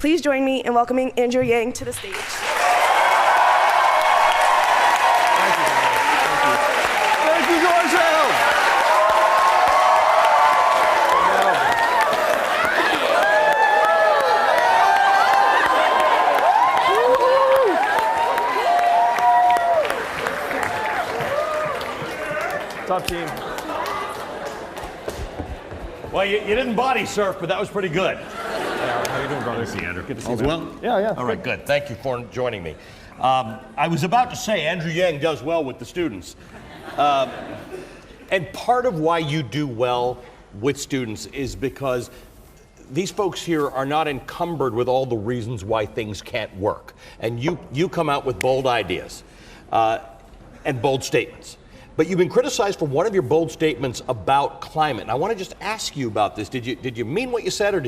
Please join me in welcoming Andrew Yang to the stage. Thank you, Georgetown! Top team. Well, you didn't body surf, but that was pretty good. How you doing, brother? Good to see you, Andrew. Good to see you. All's well? Yeah. All right, good. Thank you for joining me. I was about to say Andrew Yang does well with the students. And part of why you do well with students is because these folks here are not encumbered with all the reasons why things can't work. And you come out with bold ideas and bold statements. But you've been criticized for one of your bold statements about climate. And I want to just ask you about this. Did you mean what you said, or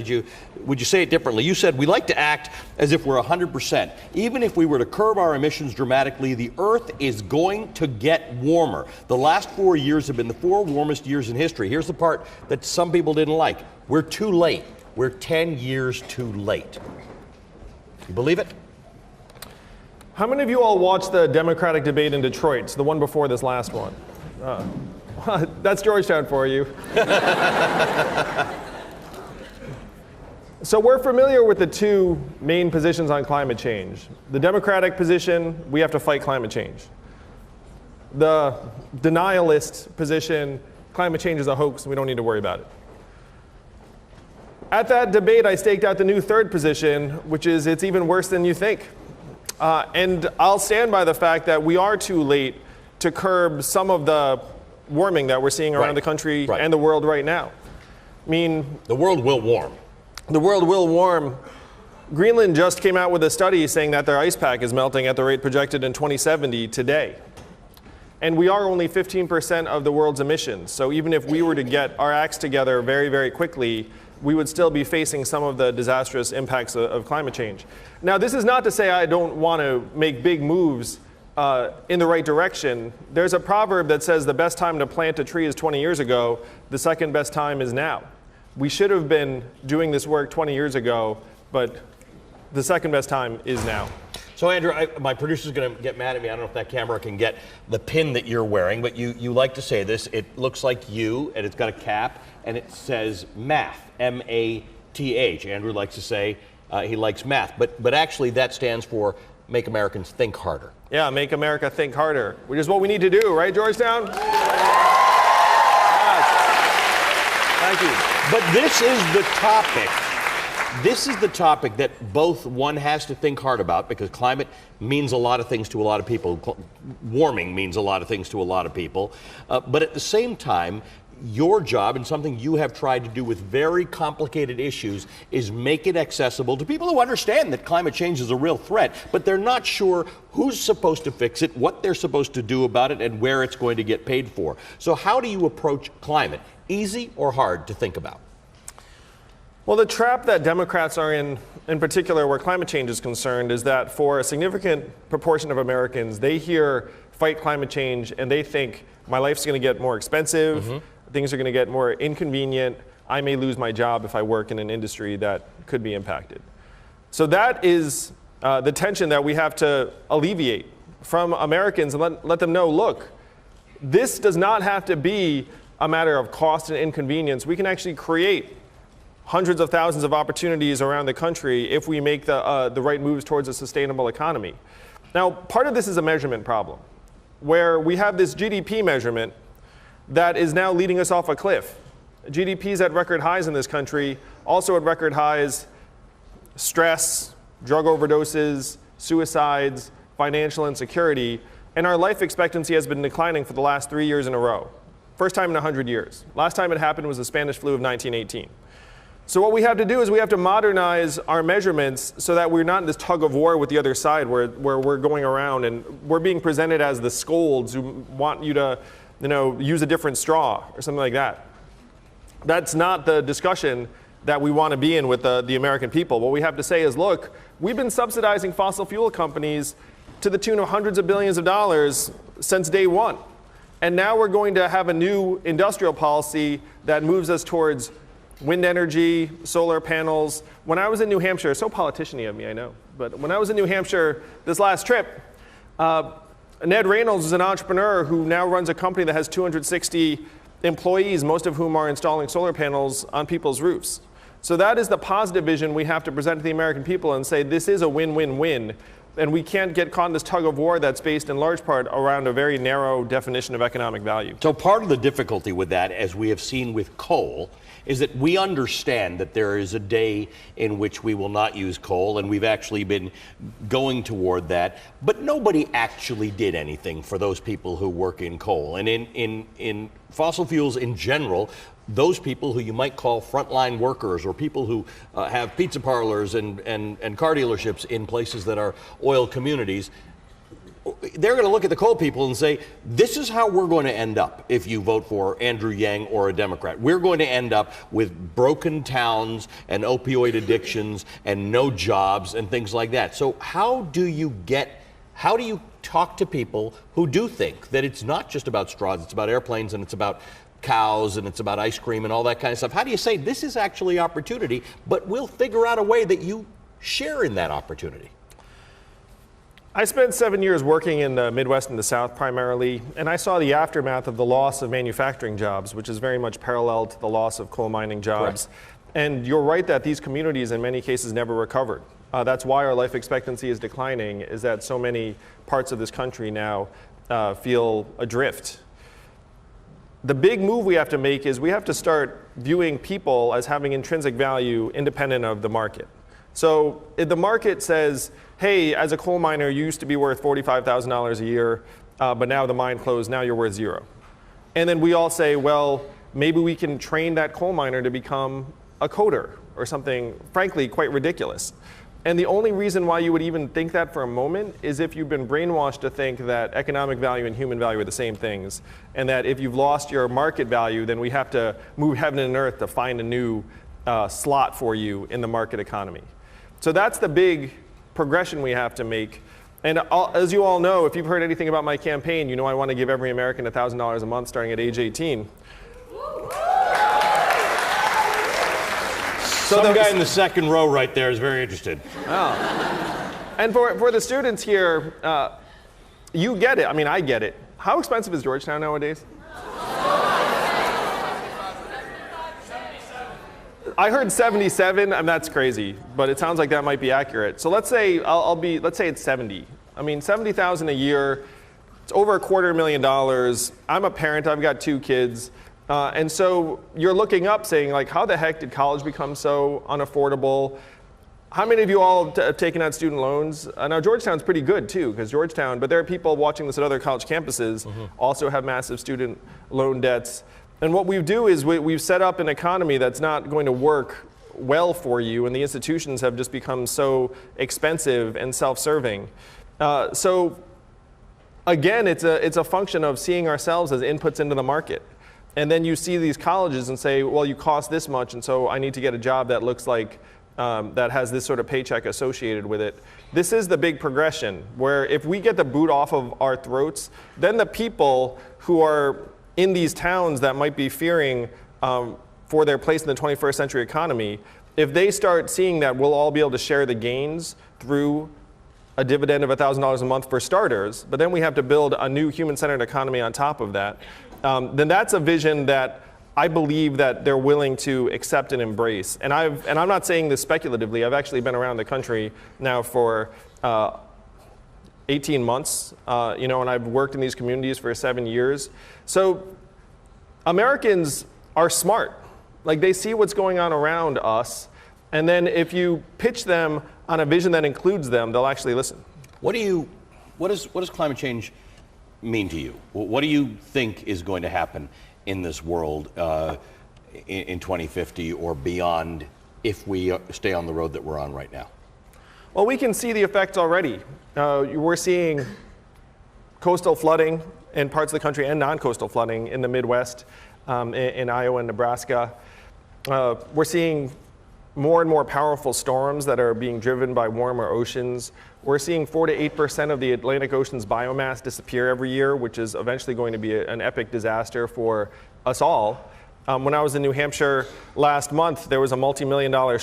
would you say it differently? You said we like to act as if we're 100%. Even if we were to curb our emissions dramatically, the Earth is going to get warmer. The last 4 years have been the 4 warmest years in history. Here's the part that some people didn't like. We're too late. We're 10 years too late. You believe it? How many of you all watched the Democratic debate in Detroit? It's the one before this last one. That's Georgetown for you. So we're familiar with the two main positions on climate change. The Democratic position, we have to fight climate change. The denialist position, climate change is a hoax, we don't need to worry about it. At that debate, I staked out the new third position, which is it's even worse than you think. And I'll stand by the fact that we are too late to curb some of the warming that we're seeing around the country and the world right now. I mean, the world will warm. The world will warm. Greenland just came out with a study saying that their ice pack is melting at the rate projected in 2070 today. And we are only 15% of the world's emissions. So even if we were to get our acts together very, very quickly, we would still be facing some of the disastrous impacts of climate change. Now, this is not to say I don't want to make big moves in the right direction. There's a proverb that says the best time to plant a tree is 20 years ago. The second best time is now. We should have been doing this work 20 years ago, but the second best time is now. So, Andrew, my producer's going to get mad at me. I don't know if that camera can get the pin that you're wearing, but you like to say this. It looks like you, and it's got a cap, and it says math, M-A-T-H. Andrew likes to say he likes math, but actually that stands for Make Americans Think Harder. Yeah, Make America Think Harder, which is what we need to do, right, Georgetown? Yes. Thank you. But this is the topic. This is the topic that both one has to think hard about, because climate means a lot of things to a lot of people. Warming means a lot of things to a lot of people. But at the same time, your job, and something you have tried to do with very complicated issues, is make it accessible to people who understand that climate change is a real threat, but they're not sure who's supposed to fix it, what they're supposed to do about it, and where it's going to get paid for. So how do you approach climate? Easy or hard to think about? Well, the trap that Democrats are in particular where climate change is concerned, is that for a significant proportion of Americans, they hear fight climate change and they think my life's going to get more expensive, things are going to get more inconvenient, I may lose my job if I work in an industry that could be impacted. So that is the tension that we have to alleviate from Americans and let them know, look, this does not have to be a matter of cost and inconvenience. We can actually create hundreds of thousands of opportunities around the country if we make the right moves towards a sustainable economy. Now, part of this is a measurement problem, where we have this GDP measurement that is now leading us off a cliff. GDP is at record highs in this country, also at record highs, stress, drug overdoses, suicides, financial insecurity, and our life expectancy has been declining for the last 3 years in a row. First time in 100 years. Last time it happened was the Spanish flu of 1918. So what we have to do is we have to modernize our measurements so that we're not in this tug of war with the other side where we're going around and we're being presented as the scolds who want you to, use a different straw or something like that. That's not the discussion that we want to be in with the American people. What we have to say is, look, we've been subsidizing fossil fuel companies to the tune of hundreds of billions of dollars since day one. And now we're going to have a new industrial policy that moves us towards wind energy, solar panels. When I was in New Hampshire, so politician-y of me, I know, but when I was in New Hampshire this last trip, Ned Reynolds is an entrepreneur who now runs a company that has 260 employees, most of whom are installing solar panels on people's roofs. So that is the positive vision we have to present to the American people and say this is a win-win-win. And we can't get caught in this tug of war that's based in large part around a very narrow definition of economic value. So part of the difficulty with that, as we have seen with coal, is that we understand that there is a day in which we will not use coal, and we've actually been going toward that. But nobody actually did anything for those people who work in coal. And in fossil fuels in general, those people who you might call frontline workers or people who have pizza parlors and car dealerships in places that are oil communities, they're going to look at the coal people and say, this is how we're going to end up if you vote for Andrew Yang or a Democrat. We're going to end up with broken towns and opioid addictions and no jobs and things like that. So how do you talk to people who do think that it's not just about straws, it's about airplanes and it's about cows and it's about ice cream and all that kind of stuff? How do you say this is actually opportunity, but we'll figure out a way that you share in that opportunity? I spent 7 years working in the Midwest and the South primarily, and I saw the aftermath of the loss of manufacturing jobs, which is very much parallel to the loss of coal mining jobs. Correct. And you're right that these communities in many cases never recovered. That's why our life expectancy is declining, is that so many parts of this country now feel adrift. The big move we have to make is we have to start viewing people as having intrinsic value independent of the market. So if the market says, hey, as a coal miner, you used to be worth $45,000 a year, but now the mine closed, now you're worth zero. And then we all say, well, maybe we can train that coal miner to become a coder or something, frankly, quite ridiculous. And the only reason why you would even think that for a moment is if you've been brainwashed to think that economic value and human value are the same things, and that if you've lost your market value, then we have to move heaven and earth to find a new slot for you in the market economy. So that's the big progression we have to make. And as you all know, if you've heard anything about my campaign, you know I want to give every American $1,000 a month starting at age 18. So the guy in the second row right there is very interested. Oh. And for the students here, you get it. I mean, I get it. How expensive is Georgetown nowadays? I heard 77, and that's crazy, but it sounds like that might be accurate. So let's say let's say it's 70. I mean, 70,000 a year. It's over $250,000. I'm a parent. I've got 2 kids. And so you're looking up saying, like, how the heck did college become so unaffordable? How many of you all have taken out student loans? Now, Georgetown's pretty good, too, because Georgetown, but there are people watching this at other college campuses also have massive student loan debts. And what we do is we've set up an economy that's not going to work well for you, and the institutions have just become so expensive and self-serving. So again, it's a function of seeing ourselves as inputs into the market. And then you see these colleges and say, well, you cost this much, and so I need to get a job that looks like, that has this sort of paycheck associated with it. This is the big progression, where if we get the boot off of our throats, then the people who are in these towns that might be fearing for their place in the 21st century economy, if they start seeing that we'll all be able to share the gains through a dividend of $1,000 a month for starters, but then we have to build a new human-centered economy on top of that, then that's a vision that I believe that they're willing to accept and embrace. And I'm not saying this speculatively. I've actually been around the country now for 18 months, and I've worked in these communities for 7 years. So Americans are smart. Like, they see what's going on around us, and then if you pitch them on a vision that includes them, they'll actually listen. What does climate change mean to you? What do you think is going to happen in this world in 2050 or beyond if we stay on the road that we're on right now? Well, we can see the effects already. We're seeing coastal flooding in parts of the country and non-coastal flooding in the Midwest, in Iowa and Nebraska. We're seeing more and more powerful storms that are being driven by warmer oceans. We're seeing 4 to 8% of the Atlantic Ocean's biomass disappear every year, which is eventually going to be an epic disaster for us all. When I was in New Hampshire last month, there was a multi-million-dollar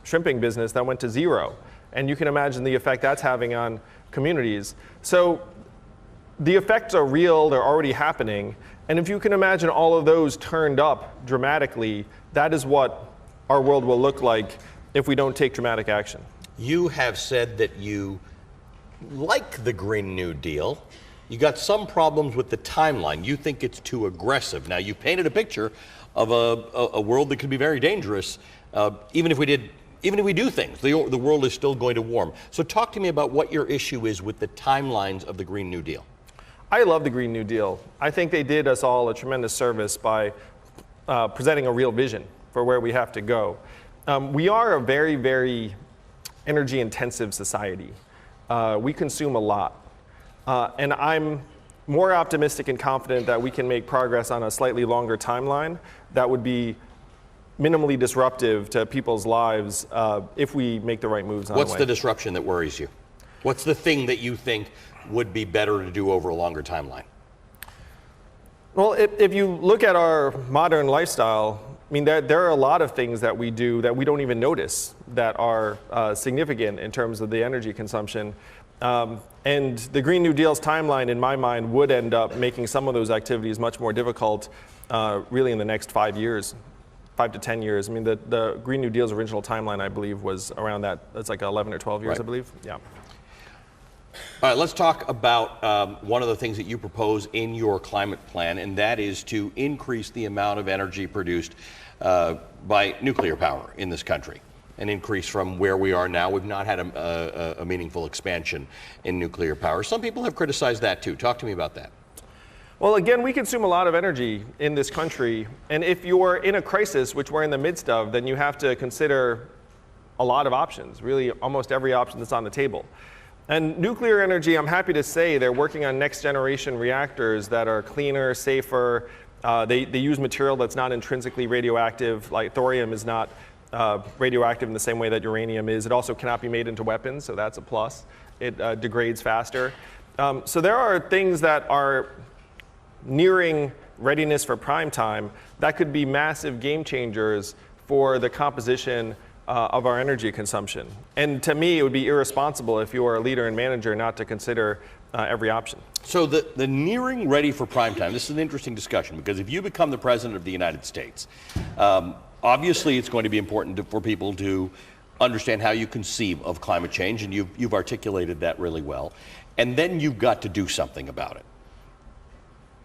shrimping business that went to zero. And you can imagine the effect that's having on communities. So the effects are real, they're already happening. And if you can imagine all of those turned up dramatically, that is what our world will look like if we don't take dramatic action. You have said that you like the Green New Deal. You got some problems with the timeline. You think it's too aggressive. Now, you painted a picture of a world that could be very dangerous, even if we do things. The world is still going to warm. So talk to me about what your issue is with the timelines of the Green New Deal. I love the Green New Deal. I think they did us all a tremendous service by presenting a real vision for where we have to go. We are a very, very energy-intensive society. We consume a lot. And I'm more optimistic and confident that we can make progress on a slightly longer timeline that would be minimally disruptive to people's lives if we make the right moves on the way. What's the disruption that worries you? What's the thing that you think would be better to do over a longer timeline? Well, if you look at our modern lifestyle, I mean, there are a lot of things that we do that we don't even notice that are significant in terms of the energy consumption. And the Green New Deal's timeline, in my mind, would end up making some of those activities much more difficult really in the next 5 years, 5 to 10 years. I mean, the Green New Deal's original timeline, I believe, was around that. It's like 11 or 12 years, right. I believe. Yeah. All right, let's talk about one of the things that you propose in your climate plan, and that is to increase the amount of energy produced by nuclear power in this country. An increase from where we are now. We've not had a meaningful expansion in nuclear power. Some people have criticized that too. Talk to me about that. Well, again, we consume a lot of energy in this country, and if you're in a crisis, which we're in the midst of, then you have to consider a lot of options, really almost every option that's on the table. And nuclear energy, I'm happy to say they're working on next generation reactors that are cleaner, safer. They use material that's not intrinsically radioactive, like thorium is not radioactive in the same way that uranium is. It also cannot be made into weapons, so that's a plus. It degrades faster. So there are things that are nearing readiness for prime time that could be massive game changers for the composition of our energy consumption. And to me, it would be irresponsible if you are a leader and manager not to consider every option. So the nearing ready for prime time, this is an interesting discussion, because if you become the president of the United States, obviously it's going to be important for people to understand how you conceive of climate change, and you've articulated that really well. And then you've got to do something about it.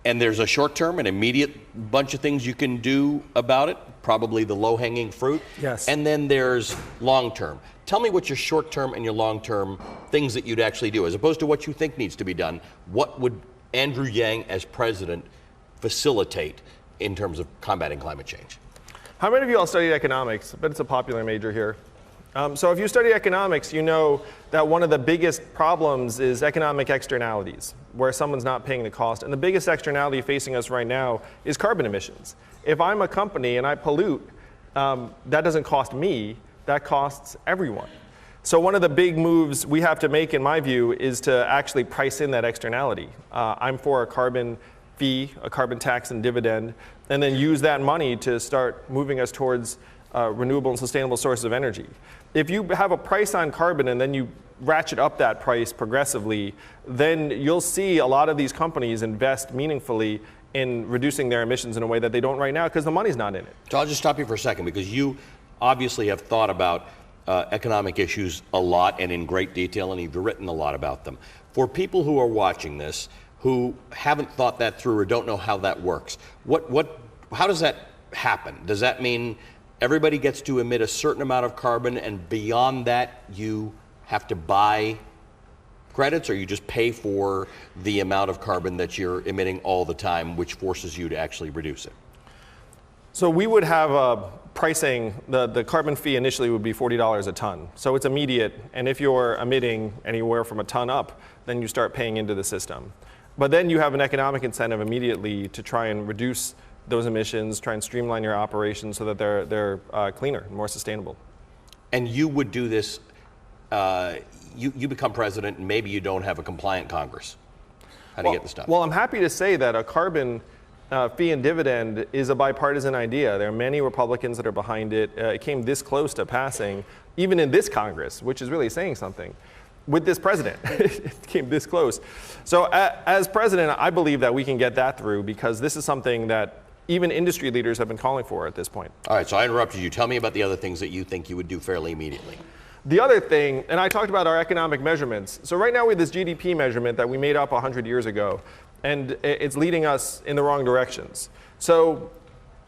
And there's a short-term and immediate bunch of things you can do about it, probably the low-hanging fruit. Yes. And then there's long-term. Tell me what your short-term and your long-term things that you'd actually do, as opposed to what you think needs to be done. What would Andrew Yang, as president, facilitate in terms of combating climate change? How many of you all studied economics? I bet it's a popular major here. So if you study economics, you know that one of the biggest problems is economic externalities, where someone's not paying the cost. And the biggest externality facing us right now is carbon emissions. If I'm a company and I pollute, that doesn't cost me, that costs everyone. So one of the big moves we have to make, in my view, is to actually price in that externality. I'm for a carbon fee, a carbon tax and dividend, and then use that money to start moving us towards renewable and sustainable sources of energy. If you have a price on carbon and then you ratchet up that price progressively, then you'll see a lot of these companies invest meaningfully in reducing their emissions in a way that they don't right now because the money's not in it. So I'll just stop you for a second, because you obviously have thought about economic issues a lot and in great detail, and you've written a lot about them. For people who are watching this who haven't thought that through or don't know how that works, how does that happen? Does that mean everybody gets to emit a certain amount of carbon, and beyond that you have to buy credits, or you just pay for the amount of carbon that you're emitting all the time, which forces you to actually reduce it? So we would have pricing, the carbon fee initially would be $40 a ton. So it's immediate, and if you're emitting anywhere from a ton up, then you start paying into the system. But then you have an economic incentive immediately to try and reduce those emissions, try and streamline your operations so that they're cleaner and more sustainable. And you would do this, you become president and maybe you don't have a compliant Congress. How do you get this done? Well, I'm happy to say that a carbon fee and dividend is a bipartisan idea. There are many Republicans that are behind it. It came this close to passing, even in this Congress, which is really saying something. With this president, it came this close. So as president, I believe that we can get that through because this is something that even industry leaders have been calling for at this point. All right, so I interrupted you. Tell me about the other things that you think you would do fairly immediately. The other thing, and I talked about our economic measurements. So right now we have this GDP measurement that we made up 100 years ago, and it's leading us in the wrong directions. So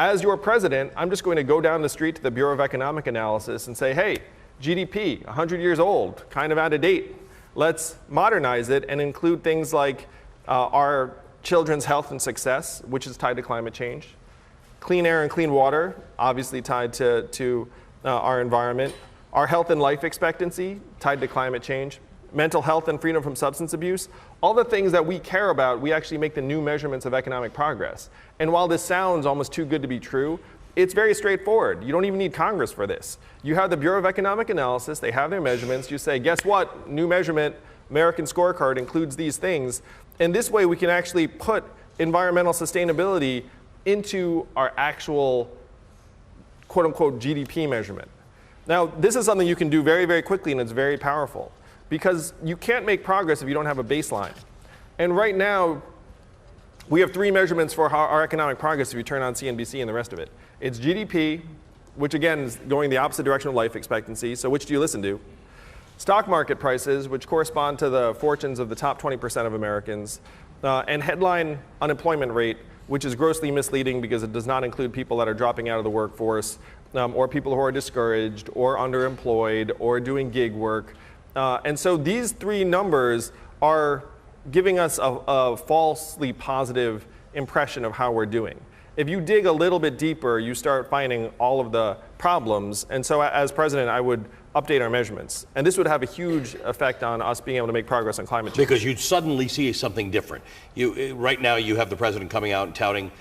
as your president, I'm just going to go down the street to the Bureau of Economic Analysis and say, hey, GDP, 100 years old, kind of out of date. Let's modernize it and include things like our children's health and success, which is tied to climate change. Clean air and clean water, obviously tied to our environment. Our health and life expectancy, tied to climate change. Mental health and freedom from substance abuse. All the things that we care about, we actually make the new measurements of economic progress. And while this sounds almost too good to be true, it's very straightforward. You don't even need Congress for this. You have the Bureau of Economic Analysis, they have their measurements. You say, guess what? New measurement, American scorecard includes these things. And this way we can actually put environmental sustainability into our actual quote unquote GDP measurement. Now, this is something you can do very, very quickly, and it's very powerful because you can't make progress if you don't have a baseline. And right now, we have 3 measurements for our economic progress if you turn on CNBC and the rest of it. It's GDP, which again is going the opposite direction of life expectancy, so which do you listen to? Stock market prices, which correspond to the fortunes of the top 20% of Americans, and headline unemployment rate, which is grossly misleading because it does not include people that are dropping out of the workforce, or people who are discouraged, or underemployed, or doing gig work. And so these 3 numbers are giving us a falsely positive impression of how we're doing. If you dig a little bit deeper, you start finding all of the problems. And so as president, I would update our measurements. And this would have a huge effect on us being able to make progress on climate change. Because you'd suddenly see something different. Right now, you have the president coming out and touting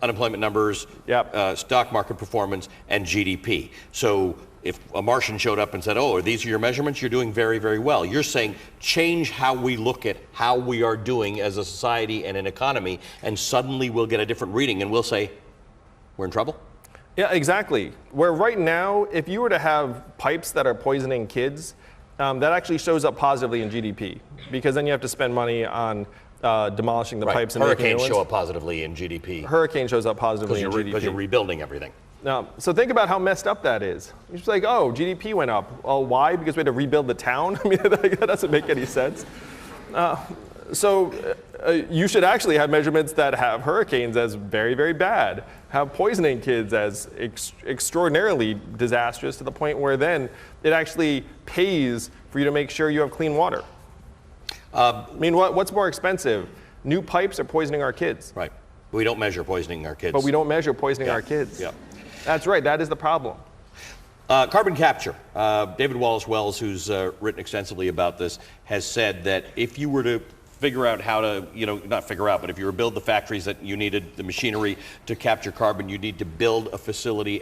unemployment numbers, yep. Stock market performance, and GDP. So if a Martian showed up and said, oh, these are your measurements, you're doing very, very well. You're saying change how we look at how we are doing as a society and an economy, and suddenly we'll get a different reading and we'll say, we're in trouble? Yeah, exactly. Where right now, if you were to have pipes that are poisoning kids, that actually shows up positively in GDP, because then you have to spend money on demolishing the pipes and making new ones. Hurricanes show up positively in GDP. Hurricane shows up positively in GDP. Because you're rebuilding everything. Now, so think about how messed up that is. You're just like, oh, GDP went up. Well, why? Because we had to rebuild the town? I mean, that doesn't make any sense. You should actually have measurements that have hurricanes as very, very bad, have poisoning kids as extraordinarily disastrous, to the point where then it actually pays for you to make sure you have clean water. I mean, what's more expensive? New pipes or poisoning our kids? Right. We don't measure poisoning our kids. But we don't measure poisoning our kids. Yeah. That's right. That is the problem. Carbon capture. David Wallace Wells, who's written extensively about this, has said that if you were to figure out how to, not figure out, but if you were to build the factories that you needed, the machinery to capture carbon, you need to build a facility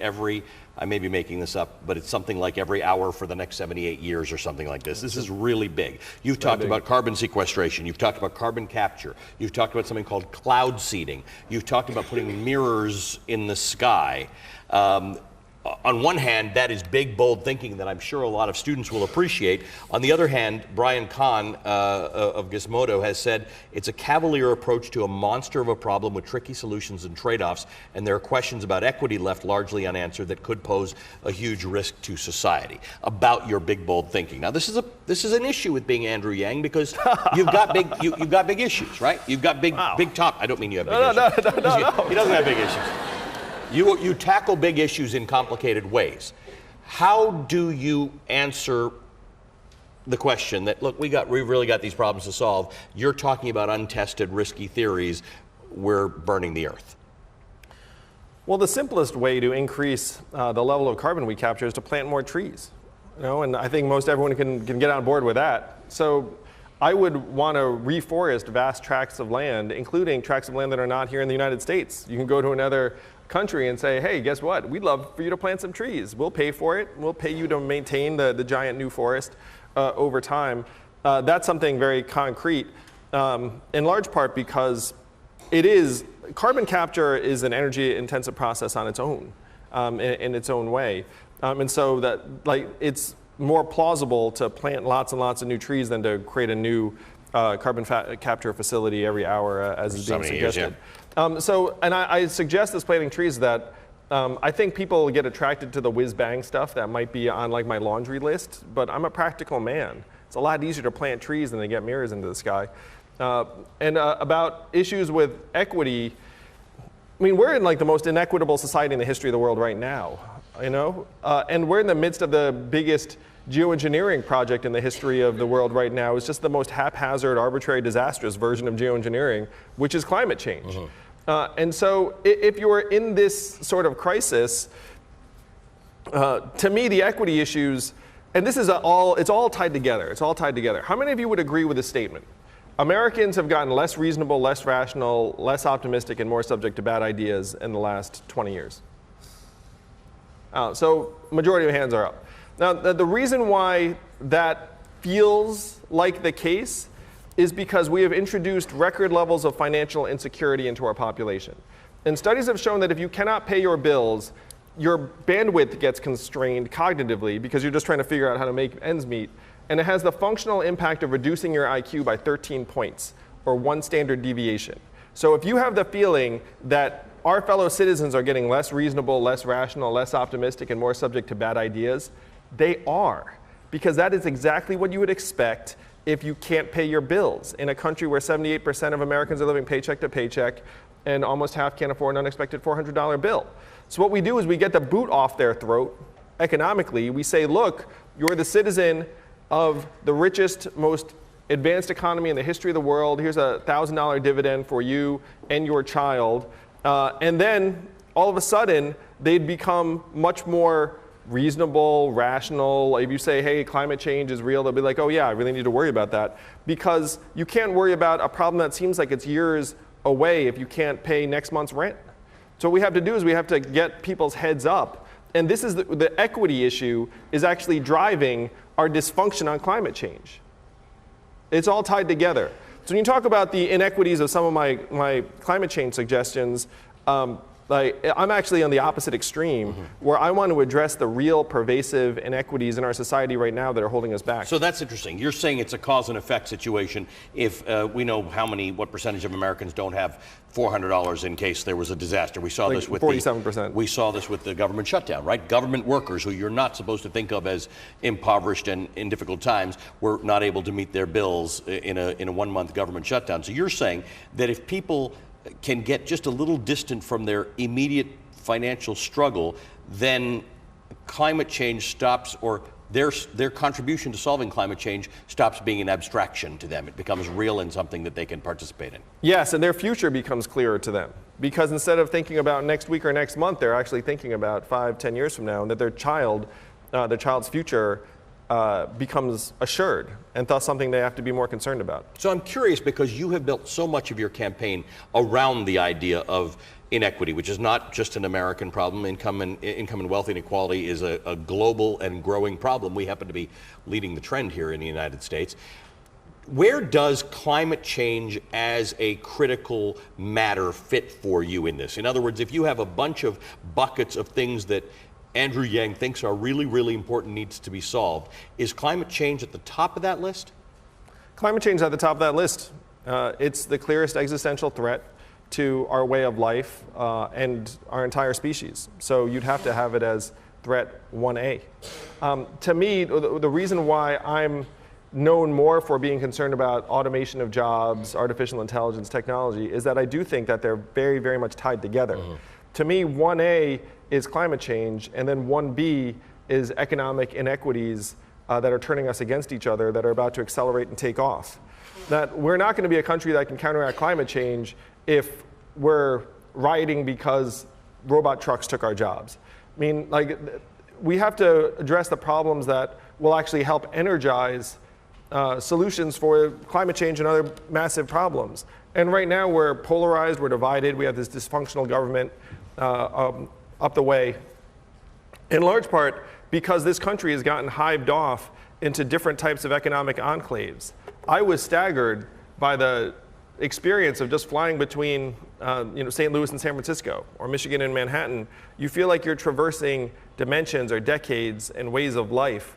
I may be making this up, but it's something like every hour for the next 78 years or something like this. This is really big. You've talked about carbon sequestration. You've talked about carbon capture. You've talked about something called cloud seeding. You've talked about putting mirrors in the sky. On one hand, that is big, bold thinking that I'm sure a lot of students will appreciate. On the other hand, Brian Kahn of Gizmodo has said it's a cavalier approach to a monster of a problem with tricky solutions and trade-offs, and there are questions about equity left largely unanswered that could pose a huge risk to society. About your big, bold thinking. Now, this is an issue with being Andrew Yang, because you've got big issues, right? You've got big top. I don't mean you have big issues. No. He doesn't have big issues. You tackle big issues in complicated ways. How do you answer the question that, look, we really got these problems to solve. You're talking about untested, risky theories. We're burning the earth. Well, the simplest way to increase the level of carbon we capture is to plant more trees. And I think most everyone can get on board with that. So I would want to reforest vast tracts of land, including tracts of land that are not here in the United States. You can go to another country and say, hey, guess what? We'd love for you to plant some trees. We'll pay for it. We'll pay you to maintain the giant new forest over time. That's something very concrete, in large part because carbon capture is an energy intensive process on its own, in its own way. And so that it's more plausible to plant lots and lots of new trees than to create a new carbon capture facility every hour, as is being suggested. I suggest this planting trees that I think people get attracted to the whiz-bang stuff that might be on like my laundry list, but I'm a practical man. It's a lot easier to plant trees than to get mirrors into the sky. About issues with equity, I mean, we're in like the most inequitable society in the history of the world right now, you know? And we're in the midst of the biggest geoengineering project in the history of the world right now. It's just the most haphazard, arbitrary, disastrous version of geoengineering, which is climate change. And so if you're in this sort of crisis, to me, the equity issues, and this is it's all tied together. It's all tied together. How many of you would agree with this statement? Americans have gotten less reasonable, less rational, less optimistic, and more subject to bad ideas in the last 20 years. So majority of hands are up. Now, the reason why that feels like the case is because we have introduced record levels of financial insecurity into our population. And studies have shown that if you cannot pay your bills, your bandwidth gets constrained cognitively because you're just trying to figure out how to make ends meet. And it has the functional impact of reducing your IQ by 13 points, or 1 standard deviation. So if you have the feeling that our fellow citizens are getting less reasonable, less rational, less optimistic, and more subject to bad ideas, they are. Because that is exactly what you would expect if you can't pay your bills in a country where 78% of Americans are living paycheck to paycheck and almost half can't afford an unexpected $400 bill. So what we do is we get the boot off their throat economically. We say, look, you're the citizen of the richest, most advanced economy in the history of the world. Here's a $1,000 dividend for you and your child. And then all of a sudden, they'd become much more reasonable, rational. If you say, hey, climate change is real, they'll be like, oh yeah, I really need to worry about that. Because you can't worry about a problem that seems like it's years away if you can't pay next month's rent. So what we have to do is we have to get people's heads up. And this is the equity issue is actually driving our dysfunction on climate change. It's all tied together. So when you talk about the inequities of some of my climate change suggestions, I'm actually on the opposite extreme, where I want to address the real pervasive inequities in our society right now that are holding us back. So that's interesting. You're saying it's a cause and effect situation. If we know what percentage of Americans don't have $400 in case there was a disaster. We saw this with 47%. We saw this with the government shutdown, right? Government workers who you're not supposed to think of as impoverished and in difficult times were not able to meet their bills in a 1-month government shutdown. So you're saying that if people can get just a little distant from their immediate financial struggle, then climate change stops, or their contribution to solving climate change stops being an abstraction to them. It becomes real and something that they can participate in. Yes, and their future becomes clearer to them. Because instead of thinking about next week or next month, they're actually thinking about 5-10 years from now, and that their child's future becomes assured, and thus something they have to be more concerned about. So I'm curious, because you have built so much of your campaign around the idea of inequity, which is not just an American problem. Income and wealth inequality is a global and growing problem. We happen to be leading the trend here in the United States. Where does climate change as a critical matter fit for you in this? In other words, if you have a bunch of buckets of things that Andrew Yang thinks are really, really important, needs to be solved, is climate change at the top of that list? Climate change is at the top of that list. It's the clearest existential threat to our way of life and our entire species. So you'd have to have it as threat 1A. To me, the reason why I'm known more for being concerned about automation of jobs, artificial intelligence, technology, is that I do think that they're very, very much tied together. To me, 1A is climate change, and then 1B is economic inequities that are turning us against each other, that are about to accelerate and take off. That we're not going to be a country that can counteract climate change if we're rioting because robot trucks took our jobs. I mean, like, we have to address the problems that will actually help energize solutions for climate change and other massive problems. And right now we're polarized, we're divided, we have this dysfunctional government up the way, in large part because this country has gotten hived off into different types of economic enclaves. I was staggered by the experience of just flying between St. Louis and San Francisco, or Michigan and Manhattan, you feel like you're traversing dimensions or decades and ways of life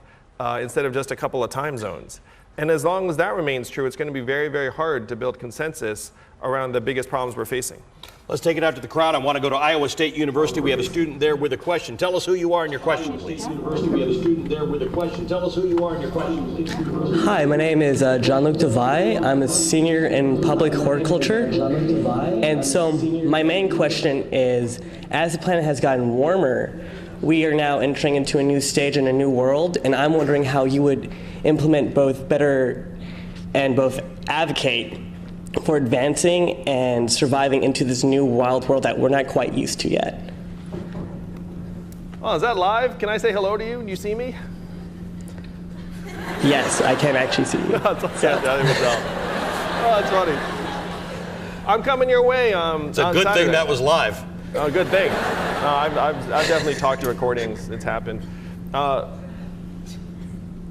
instead of just a couple of time zones. And as long as that remains true, it's going to be very, very hard to build consensus around the biggest problems we're facing. Let's take it out to the crowd. I want to go to Iowa State University. We have a student there with a question. Tell us who you are and your question, please. We have a student there with a question. Tell us who you are and your question, please. Hi, my name is Jean-Luc Devay. I'm a senior in public horticulture. And so my main question is, as the planet has gotten warmer, we are now entering into a new stage in a new world, and I'm wondering how you would implement both better and both advocate for advancing and surviving into this new wild world that we're not quite used to yet. Oh, is that live? Can I say hello to you? Can you see me? Yes, I can actually see you. That's okay. Oh, that's funny. I'm coming your way. It's a good Saturday. thing that was live. Oh, good thing. I've definitely talked to recordings. It's happened.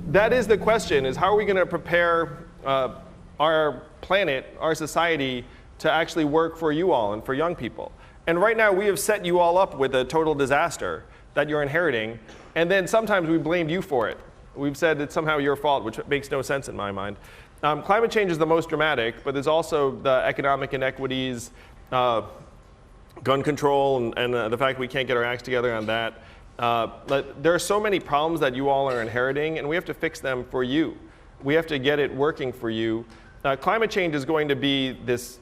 That is the question, is how are we going to prepare our planet, our society, to actually work for you all and for young people? And right now, we have set you all up with a total disaster that you're inheriting, and then sometimes we blamed you for it. We've said it's somehow your fault, which makes no sense in my mind. Climate change is the most dramatic, but there's also the economic inequities, gun control, and the fact we can't get our acts together on that. But there are so many problems that you all are inheriting, and we have to fix them for you. We have to get it working for you. Climate change is going to be this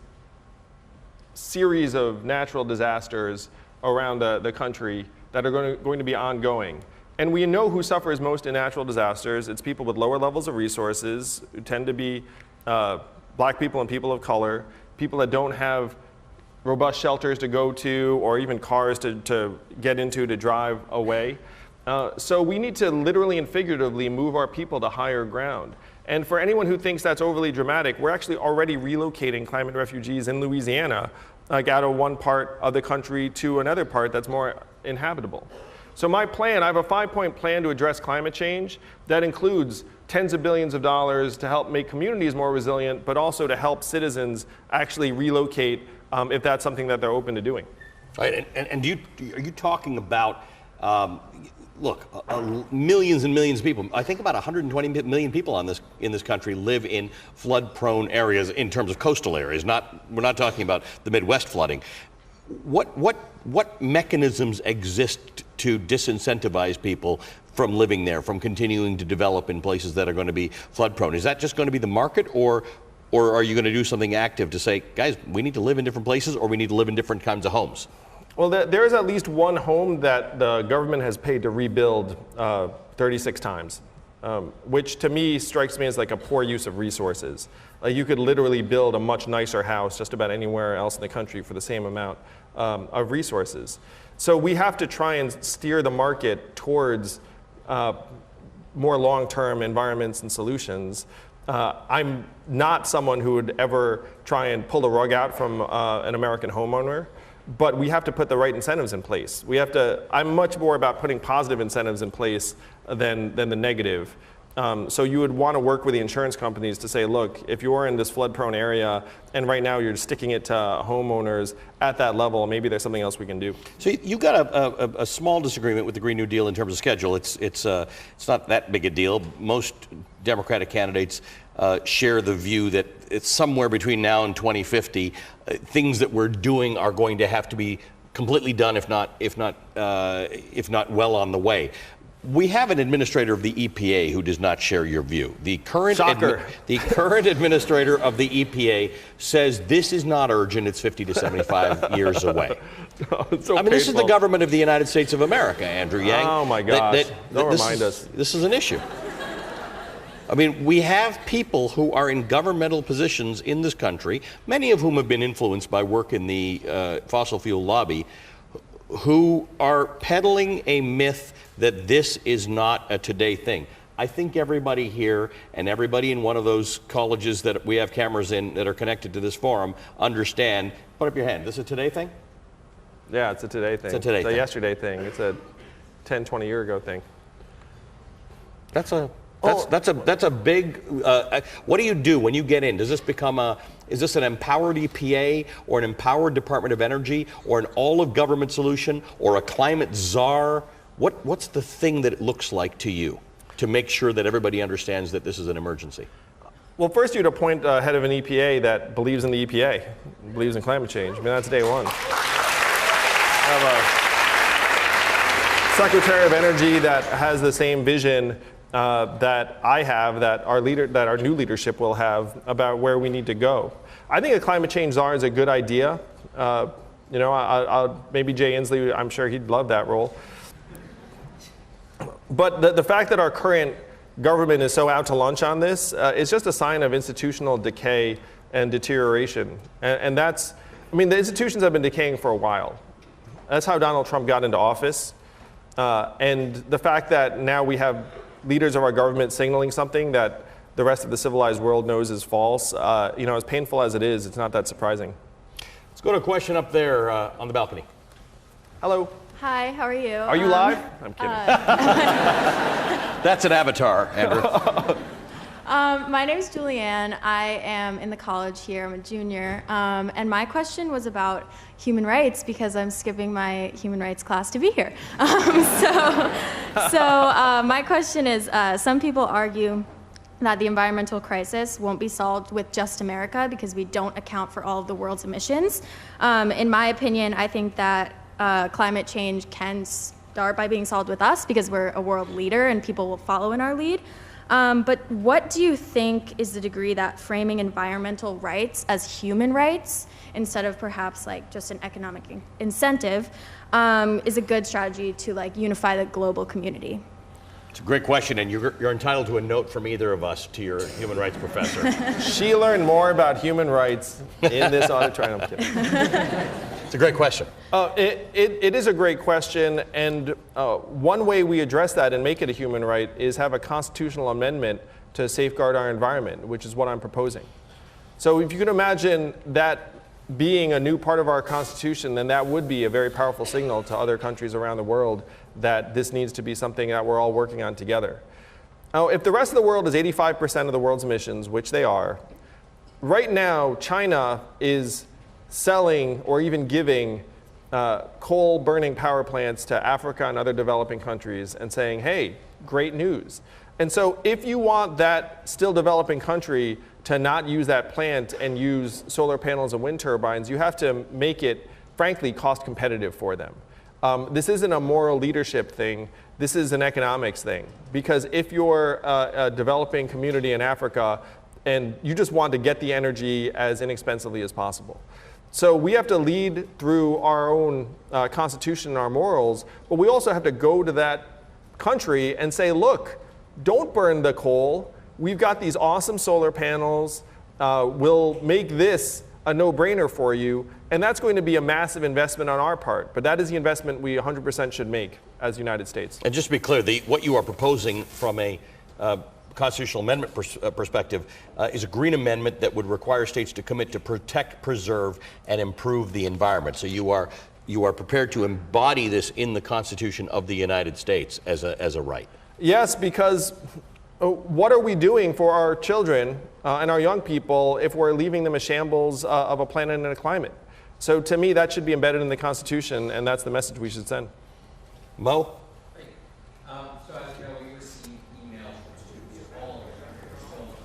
series of natural disasters around the country that are going to be ongoing. And we know who suffers most in natural disasters. It's people with lower levels of resources, who tend to be black people and people of color, people that don't have robust shelters to go to, or even cars to get into to drive away. So we need to literally and figuratively move our people to higher ground. And for anyone who thinks that's overly dramatic, we're actually already relocating climate refugees in Louisiana, like out of one part of the country to another part that's more inhabitable. So my plan, I have a 5-point plan to address climate change that includes tens of billions of dollars to help make communities more resilient, but also to help citizens actually relocate if that's something that they're open to doing. Right, and are you talking about, look, millions and millions of people? I think about 120 million people in this country live in flood-prone areas in terms of coastal areas. We're not talking about the Midwest flooding. What mechanisms exist to disincentivize people from living there, from continuing to develop in places that are going to be flood-prone? Is that just going to be the market, or are you going to do something active to say, guys, we need to live in different places, or we need to live in different kinds of homes? Well, there is at least one home that the government has paid to rebuild 36 times, which to me strikes me as like a poor use of resources. You could literally build a much nicer house just about anywhere else in the country for the same amount of resources. So we have to try and steer the market towards more long-term environments and solutions. I'm not someone who would ever try and pull the rug out from an American homeowner, but we have to put the right incentives in place. I'm much more about putting positive incentives in place than the negative. So you would want to work with the insurance companies to say, look, if you're in this flood-prone area and right now you're sticking it to homeowners at that level, maybe there's something else we can do. So you've got a small disagreement with the Green New Deal in terms of schedule. It's not that big a deal. Most Democratic candidates share the view that it's somewhere between now and 2050, things that we're doing are going to have to be completely done, if not well on the way. We have an administrator of the EPA who does not share your view. The current administrator of the EPA says this is not urgent, it's 50 to 75 years away. So this is the government of the United States of America, Andrew Yang. Oh my gosh, don't remind us. This is an issue. I mean, we have people who are in governmental positions in this country, many of whom have been influenced by work in the fossil fuel lobby, who are peddling a myth that this is not a today thing. I think everybody here and everybody in one of those colleges that we have cameras in that are connected to this forum understand. Put up your hand. This is a today thing? Yeah, it's a today thing. It's a today thing. It's a yesterday thing. It's a 10, 20 year ago thing. That's a That's a big. What do you do when you get in? Does this become is this an empowered EPA or an empowered Department of Energy or an all-of-government solution or a climate czar? What's the thing that it looks like to you to make sure that everybody understands that this is an emergency? Well, first you'd appoint a head of an EPA that believes in the EPA, believes in climate change. I mean, that's day one. Have a Secretary of Energy that has the same vision that I have, that our new leadership will have about where we need to go. I think a climate change czar is a good idea. Maybe Jay Inslee, I'm sure he'd love that role. But the fact that our current government is so out to lunch on this is just a sign of institutional decay and deterioration. And that's, I mean, the institutions have been decaying for a while. That's how Donald Trump got into office. And the fact that now we have leaders of our government signaling something that the rest of the civilized world knows is false, as painful as it is, it's not that surprising. Let's go to a question up there on the balcony. Hello. Hi, how are you? Are you live? I'm kidding. That's an avatar, Andrew. My name is Julianne. I am in the college here. I'm a junior. And my question was about human rights because I'm skipping my human rights class to be here. My question is, some people argue that the environmental crisis won't be solved with just America because we don't account for all of the world's emissions. In my opinion, I think that climate change can start by being solved with us because we're a world leader and people will follow in our lead. But what do you think is the degree that framing environmental rights as human rights instead of perhaps like just an economic incentive is a good strategy to unify the global community? It's a great question, and you're entitled to a note from either of us to your human rights professor. She learned more about human rights in this auditorium. I'm kidding. It's a great question. It is a great question, and one way we address that and make it a human right is have a constitutional amendment to safeguard our environment, which is what I'm proposing. So if you can imagine that being a new part of our Constitution, then that would be a very powerful signal to other countries around the world that this needs to be something that we're all working on together. Now, if the rest of the world is 85% of the world's emissions, which they are, right now China is selling or even giving coal-burning power plants to Africa and other developing countries and saying, hey, great news. And so if you want that still developing country to not use that plant and use solar panels and wind turbines, you have to make it, frankly, cost competitive for them. This isn't a moral leadership thing. This is an economics thing. Because if you're a developing community in Africa and you just want to get the energy as inexpensively as possible. So we have to lead through our own constitution and our morals, but we also have to go to that country and say, look, don't burn the coal. We've got these awesome solar panels. We'll make this a no-brainer for you. And that's going to be a massive investment on our part. But that is the investment we 100% should make as the United States. And just to be clear, what you are proposing from a constitutional amendment perspective is a green amendment that would require states to commit to protect, preserve, and improve the environment. So you are prepared to embody this in the Constitution of the United States as a right. Yes, because what are we doing for our children and our young people if we're leaving them a shambles of a planet and a climate? So to me, that should be embedded in the Constitution, and that's the message we should send. Mo? Great. So as you know, we received emails from students of all over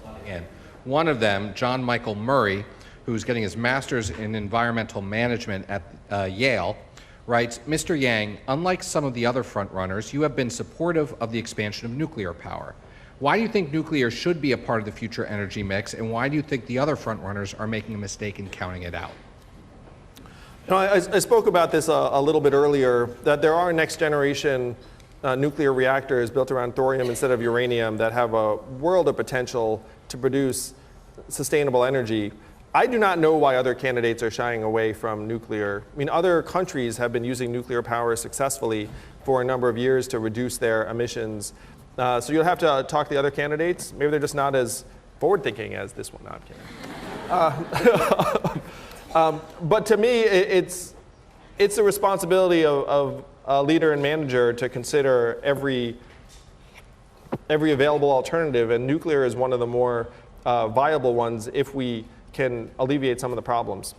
the country. One of them, John Michael Murray, who's getting his master's in environmental management at Yale, writes, Mr. Yang, unlike some of the other frontrunners, you have been supportive of the expansion of nuclear power. Why do you think nuclear should be a part of the future energy mix, and why do you think the other frontrunners are making a mistake in counting it out? You know, I spoke about this a little bit earlier, that there are next generation nuclear reactors built around thorium instead of uranium that have a world of potential to produce sustainable energy. I do not know why other candidates are shying away from nuclear. I mean, other countries have been using nuclear power successfully for a number of years to reduce their emissions. So you'll have to talk to the other candidates. Maybe they're just not as forward-thinking as this one. No, I'm kidding. But to me, it's the responsibility of a leader and manager to consider every every available alternative, and nuclear is one of the more viable ones if we can alleviate some of the problems.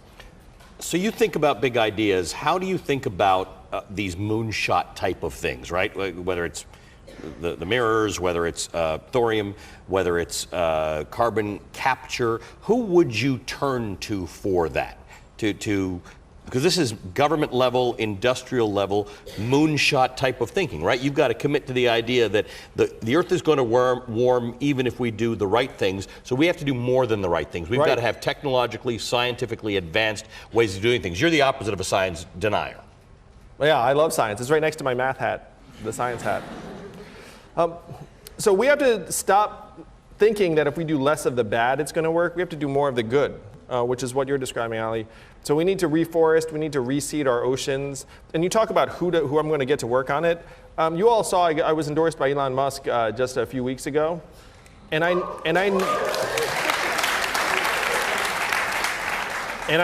So you think about big ideas. How do you think about these moonshot type of things, right? Whether it's the mirrors, whether it's thorium, whether it's carbon capture. Who would you turn to for that? Because this is government level, industrial level, moonshot type of thinking, right? You've got to commit to the idea that the Earth is going to warm even if we do the right things. So we have to do more than the right things. We've got to have technologically, scientifically advanced ways of doing things. You're the opposite of a science denier. Well, yeah, I love science. It's right next to my math hat, the science hat. So we have to stop thinking that if we do less of the bad, it's going to work. We have to do more of the good, which is what you're describing, Ali. So we need to reforest, we need to reseed our oceans. And you talk about who I'm going to get to work on it. You all saw I was endorsed by Elon Musk just a few weeks ago. And I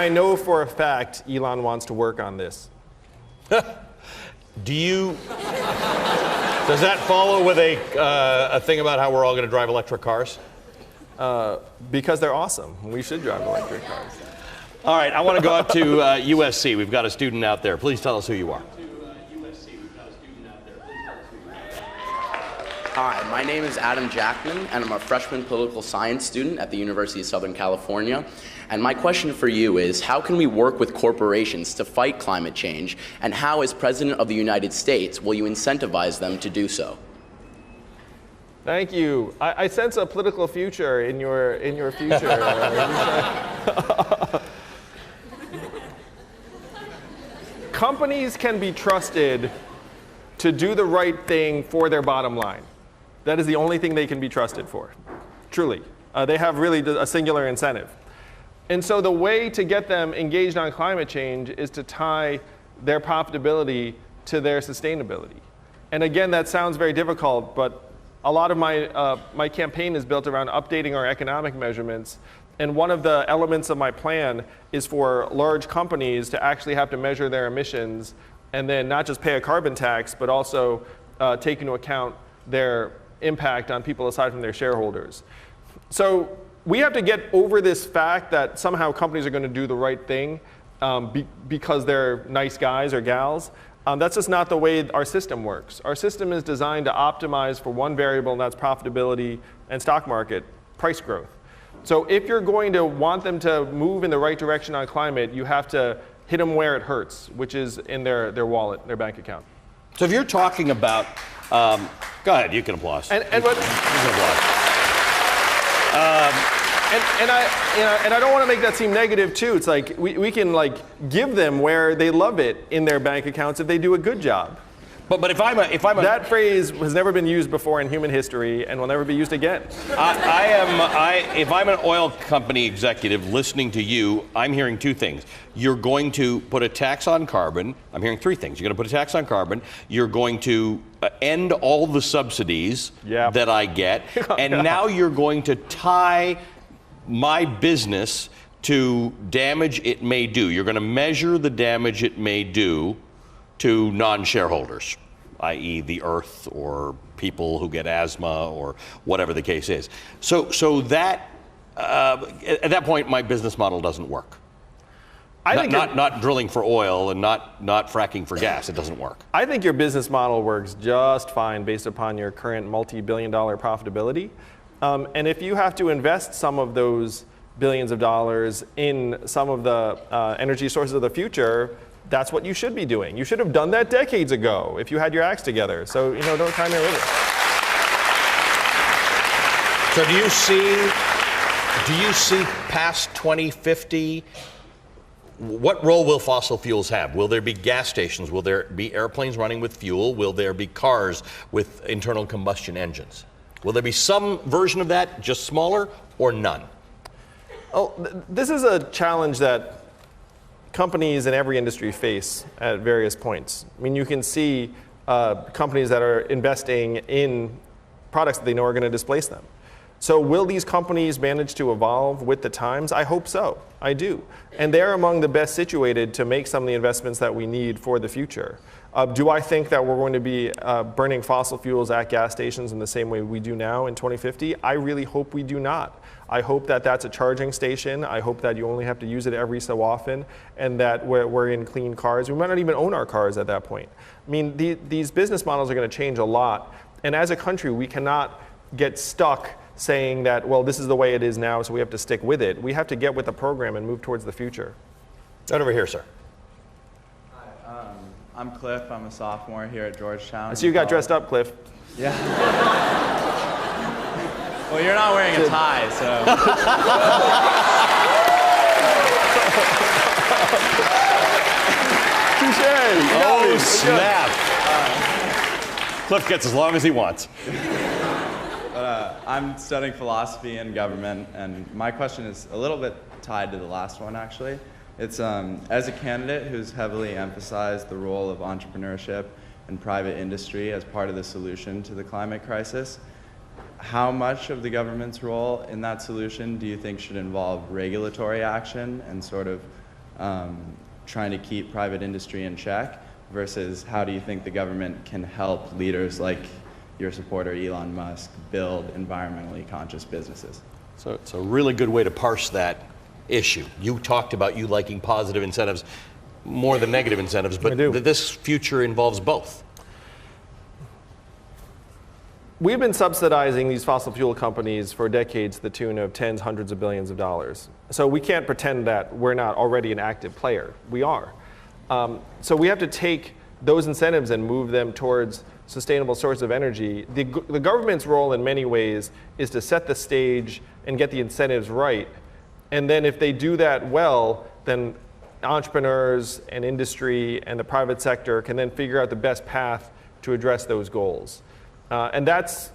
know for a fact Elon wants to work on this. Does that follow with a thing about how we're all going to drive electric cars? Because they're awesome. We should drive electric cars. All right, I want to go up to USC. We've got a student out there. Please tell us who you are. Hi, my name is Adam Jackman, and I'm a freshman political science student at the University of Southern California. And my question for you is, how can we work with corporations to fight climate change, and how, as President of the United States, will you incentivize them to do so? Thank you. I sense a political future in your future. Companies can be trusted to do the right thing for their bottom line. That is the only thing they can be trusted for, truly. They have really a singular incentive. And so the way to get them engaged on climate change is to tie their profitability to their sustainability. And again, that sounds very difficult, but a lot of my campaign is built around updating our economic measurements. And one of the elements of my plan is for large companies to actually have to measure their emissions and then not just pay a carbon tax, but also take into account their impact on people aside from their shareholders. So we have to get over this fact that somehow companies are going to do the right thing because they're nice guys or gals. That's just not the way our system works. Our system is designed to optimize for one variable, and that's profitability and stock market price growth. So if you're going to want them to move in the right direction on climate, you have to hit them where it hurts, which is in their wallet, their bank account. So if you're talking about, go ahead, you can applaud. And I don't want to make that seem negative too. It's like we can give them where they love it in their bank accounts if they do a good job. But if I'm a that phrase has never been used before in human history and will never be used again. If I'm an oil company executive listening to you, I'm hearing two things. You're going to put a tax on carbon. I'm hearing three things. You're going to put a tax on carbon. You're going to end all the subsidies that I get, and now you're going to tie my business to damage it may do. You're going to measure the damage it may do to non-shareholders, i.e. the earth or people who get asthma or whatever the case is. So that, at that point, my business model doesn't work. Not drilling for oil and not fracking for gas. It doesn't work. I think your business model works just fine based upon your current multi-billion-dollar profitability. And if you have to invest some of those billions of dollars in some of the energy sources of the future, that's what you should be doing. You should have done that decades ago if you had your acts together. So, don't time your living. So do you see past 2050, what role will fossil fuels have? Will there be gas stations? Will there be airplanes running with fuel? Will there be cars with internal combustion engines? Will there be some version of that, just smaller, or none? Oh, this is a challenge that companies in every industry face at various points. I mean, you can see companies that are investing in products that they know are going to displace them. So will these companies manage to evolve with the times? I hope so. I do. And they're among the best situated to make some of the investments that we need for the future. Do I think that we're going to be burning fossil fuels at gas stations in the same way we do now in 2050? I really hope we do not. I hope that that's a charging station. I hope that you only have to use it every so often, and that we're in clean cars. We might not even own our cars at that point. I mean, these business models are going to change a lot. And as a country, we cannot get stuck saying that, well, this is the way it is now, so we have to stick with it. We have to get with the program and move towards the future. Right over here, sir. Hi, I'm Cliff. I'm a sophomore here at Georgetown. I see you got dressed up, Cliff. Yeah. Well, you're not wearing a tie, so. Oh, snap. Cliff gets as long as he wants. I'm studying philosophy and government, and my question is a little bit tied to the last one, actually. It's, as a candidate who's heavily emphasized the role of entrepreneurship and private industry as part of the solution to the climate crisis, how much of the government's role in that solution do you think should involve regulatory action and sort of trying to keep private industry in check, versus how do you think the government can help leaders like your supporter Elon Musk build environmentally conscious businesses? So it's a really good way to parse that issue. You talked about you liking positive incentives more than negative incentives, but this future involves both. We've been subsidizing these fossil fuel companies for decades to the tune of tens, hundreds of billions of dollars. So we can't pretend that we're not already an active player. We are. So we have to take those incentives and move them towards sustainable sources of energy. The government's role in many ways is to set the stage and get the incentives right. And then if they do that well, then entrepreneurs and industry and the private sector can then figure out the best path to address those goals. And that's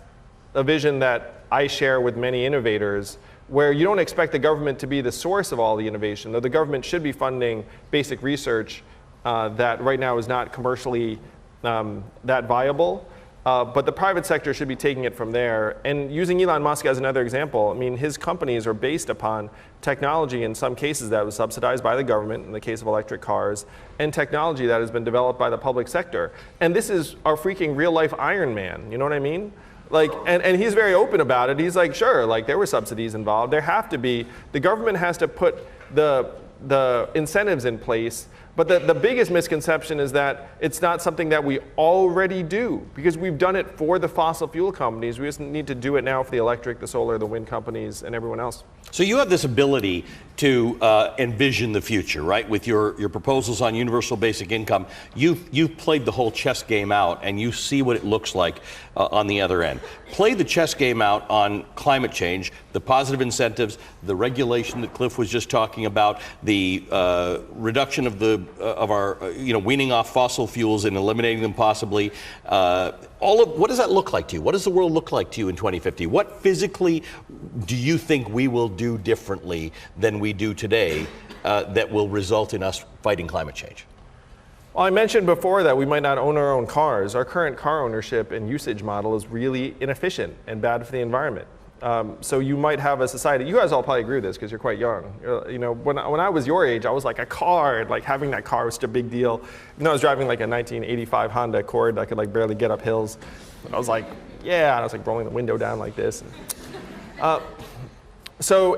a vision that I share with many innovators, where you don't expect the government to be the source of all the innovation, though the government should be funding basic research that right now is not commercially that viable. But the private sector should be taking it from there. And using Elon Musk as another example, I mean, his companies are based upon technology in some cases that was subsidized by the government, in the case of electric cars, and technology that has been developed by the public sector. And this is our freaking real life Iron Man, you know what I mean? Like, and he's very open about it. He's like, sure, like there were subsidies involved. There have to be. The government has to put the incentives in place. But the biggest misconception is that it's not something that we already do, because we've done it for the fossil fuel companies. We just need to do it now for the electric, the solar, the wind companies, and everyone else. So you have this ability to envision the future, right? With your proposals on universal basic income, you've played the whole chess game out, and you see what it looks like on the other end. Play the chess game out on climate change, the positive incentives, the regulation that Cliff was just talking about, the reduction of our weaning off fossil fuels and eliminating them possibly. What does that look like to you? What does the world look like to you in 2050? What physically do you think we will do differently than we do today that will result in us fighting climate change? Well, I mentioned before that we might not own our own cars. Our current car ownership and usage model is really inefficient and bad for the environment. So you might have a society, you guys all probably agree with this because you're quite young. You know, when I was your age, I was like a car, like having that car was such a big deal. You know, I was driving like a 1985 Honda Accord that could like barely get up hills. And I was like, yeah, and I was like rolling the window down like this. So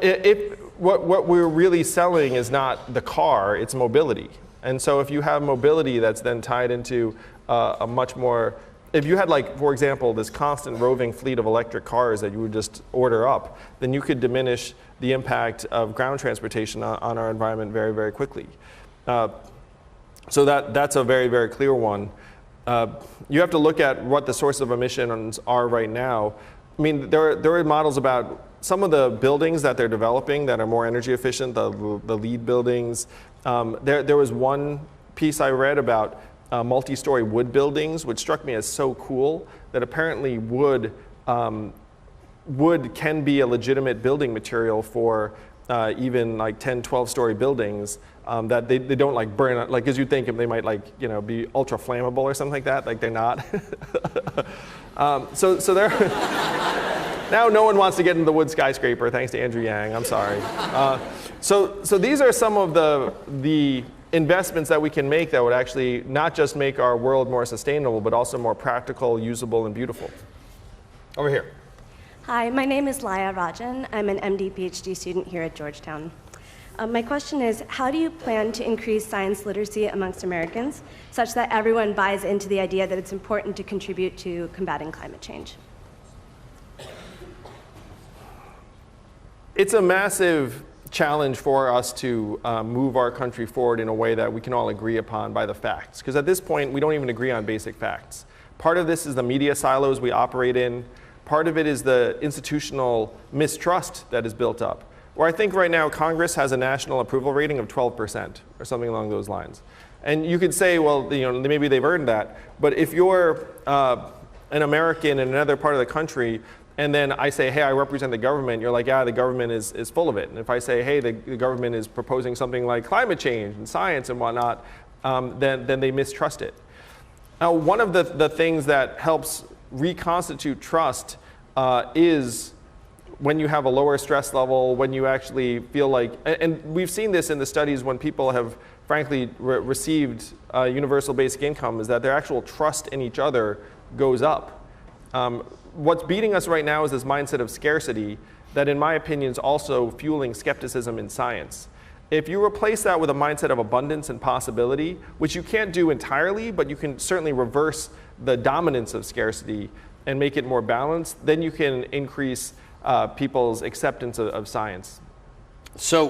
what we're really selling is not the car, it's mobility. And so if you have mobility that's then tied into a much more, if you had, like, for example, this constant roving fleet of electric cars that you would just order up, then you could diminish the impact of ground transportation on our environment very, very quickly. So that's a very, very clear one. You have to look at what the source of emissions are right now. I mean, there are models about some of the buildings that they're developing that are more energy efficient, the LEED buildings. There was one piece I read about multi-story wood buildings, which struck me as so cool, that apparently wood can be a legitimate building material for even like 10, 12-story buildings, that they don't like burn, like, as you'd think they might, like, you know, be ultra flammable or something like that. Like, they're not. So there Now no one wants to get into the wood skyscraper, thanks to Andrew Yang. I'm sorry. So these are some of the investments that we can make that would actually not just make our world more sustainable, but also more practical, usable, and beautiful. Over here. Hi, my name is Laya Rajan. I'm an MD PhD student here at Georgetown. My question is, how do you plan to increase science literacy amongst Americans such that everyone buys into the idea that it's important to contribute to combating climate change? It's a massive challenge for us to move our country forward in a way that we can all agree upon by the facts. Because at this point, we don't even agree on basic facts. Part of this is the media silos we operate in. Part of it is the institutional mistrust that is built up. Where I think right now Congress has a national approval rating of 12% or something along those lines. And you could say, well, maybe they've earned that. But if you're an American in another part of the country, and then I say, hey, I represent the government, you're like, yeah, the government is full of it. And if I say, hey, the government is proposing something like climate change and science and whatnot, then they mistrust it. Now, one of the things that helps reconstitute trust is when you have a lower stress level, when you actually feel like, and we've seen this in the studies when people have frankly received universal basic income, is that their actual trust in each other goes up. What's beating us right now is this mindset of scarcity that, in my opinion, is also fueling skepticism in science. If you replace that with a mindset of abundance and possibility, which you can't do entirely, but you can certainly reverse the dominance of scarcity and make it more balanced, then you can increase people's acceptance of science. So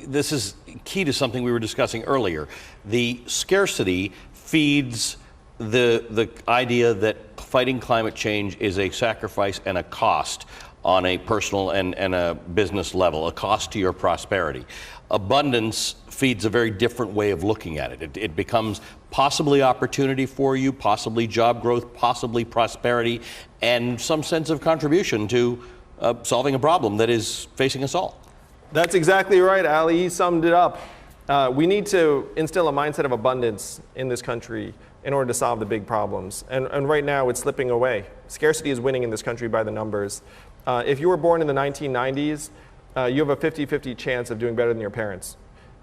this is key to something we were discussing earlier. The scarcity feeds the idea that fighting climate change is a sacrifice and a cost on a personal and a business level, a cost to your prosperity. Abundance feeds a very different way of looking at it. It becomes possibly opportunity for you, possibly job growth, possibly prosperity, and some sense of contribution to solving a problem that is facing us all. That's exactly right, Ali. He summed it up. We need to instill a mindset of abundance in this country in order to solve the big problems. And right now, it's slipping away. Scarcity is winning in this country by the numbers. If you were born in the 1990s, you have a 50-50 chance of doing better than your parents.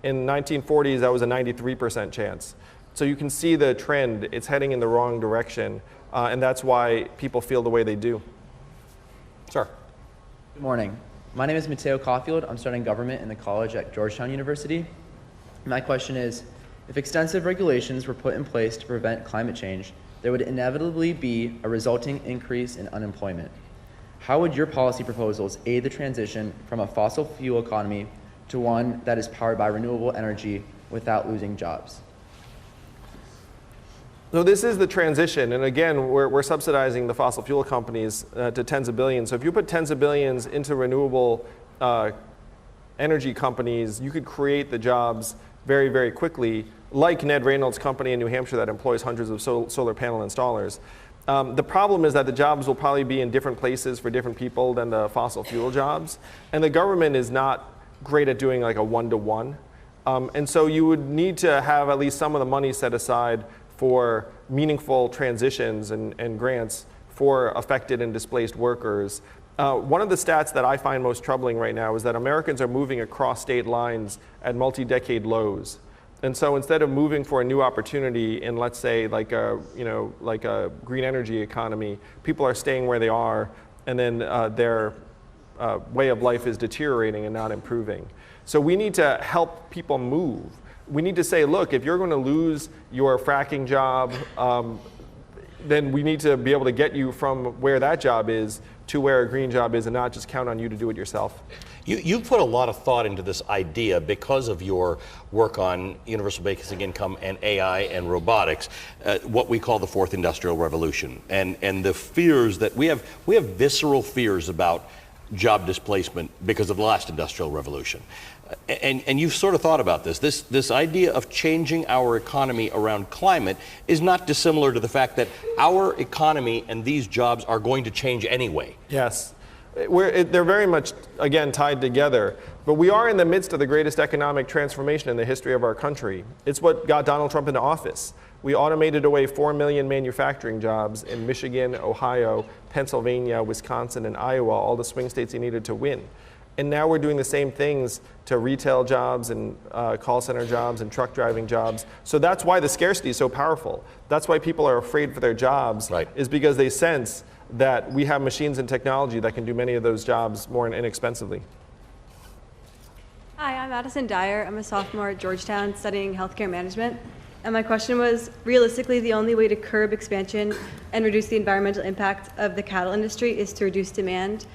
In the 1940s, that was a 93% chance. So you can see the trend. It's heading in the wrong direction. And that's why people feel the way they do. Sir. Good morning. My name is Mateo Caulfield. I'm studying government in the college at Georgetown University. My question is, if extensive regulations were put in place to prevent climate change, there would inevitably be a resulting increase in unemployment. How would your policy proposals aid the transition from a fossil fuel economy to one that is powered by renewable energy without losing jobs? So this is the transition, and again, we're subsidizing the fossil fuel companies to tens of billions. So if you put tens of billions into renewable energy companies, you could create the jobs very, very quickly, like Ned Reynolds' company in New Hampshire that employs hundreds of solar panel installers. The problem is that the jobs will probably be in different places for different people than the fossil fuel jobs, and the government is not great at doing like a one-to-one. And so you would need to have at least some of the money set aside for meaningful transitions and grants for affected and displaced workers. One of the stats that I find most troubling right now is that Americans are moving across state lines at multi-decade lows. And so instead of moving for a new opportunity in, let's say, like a green energy economy, people are staying where they are, and then their way of life is deteriorating and not improving. So we need to help people move. We need to say, look, if you're going to lose your fracking job, then we need to be able to get you from where that job is to where a green job is and not just count on you to do it yourself. You've put a lot of thought into this idea because of your work on universal basic income and AI and robotics, what we call the fourth industrial revolution, and the fears that we have visceral fears about job displacement because of the last industrial revolution. And you've sort of thought about this idea of changing our economy around climate is not dissimilar to the fact that our economy and these jobs are going to change anyway. Yes. They're very much, again, tied together. But we are in the midst of the greatest economic transformation in the history of our country. It's what got Donald Trump into office. We automated away 4 million manufacturing jobs in Michigan, Ohio, Pennsylvania, Wisconsin, and Iowa, all the swing states he needed to win. And now we're doing the same things to retail jobs and call center jobs and truck driving jobs. So that's why the scarcity is so powerful. That's why people are afraid for their jobs, is because they sense that we have machines and technology that can do many of those jobs more inexpensively. Hi, I'm Madison Dyer. I'm a sophomore at Georgetown studying healthcare management. And my question was, realistically, the only way to curb expansion and reduce the environmental impact of the cattle industry is to reduce demand.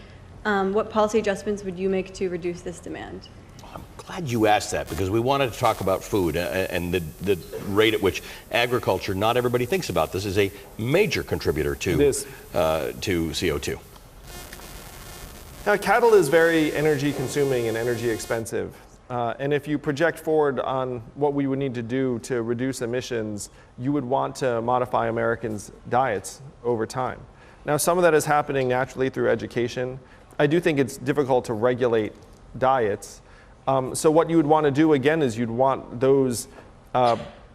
What policy adjustments would you make to reduce this demand? I'm glad you asked that, because we wanted to talk about food and the rate at which agriculture, not everybody thinks about this, is a major contributor to CO2. Now, cattle is very energy consuming and energy expensive. And if you project forward on what we would need to do to reduce emissions, you would want to modify Americans' diets over time. Now, some of that is happening naturally through education. I do think it's difficult to regulate diets. So what you would want to do, again, is you'd want those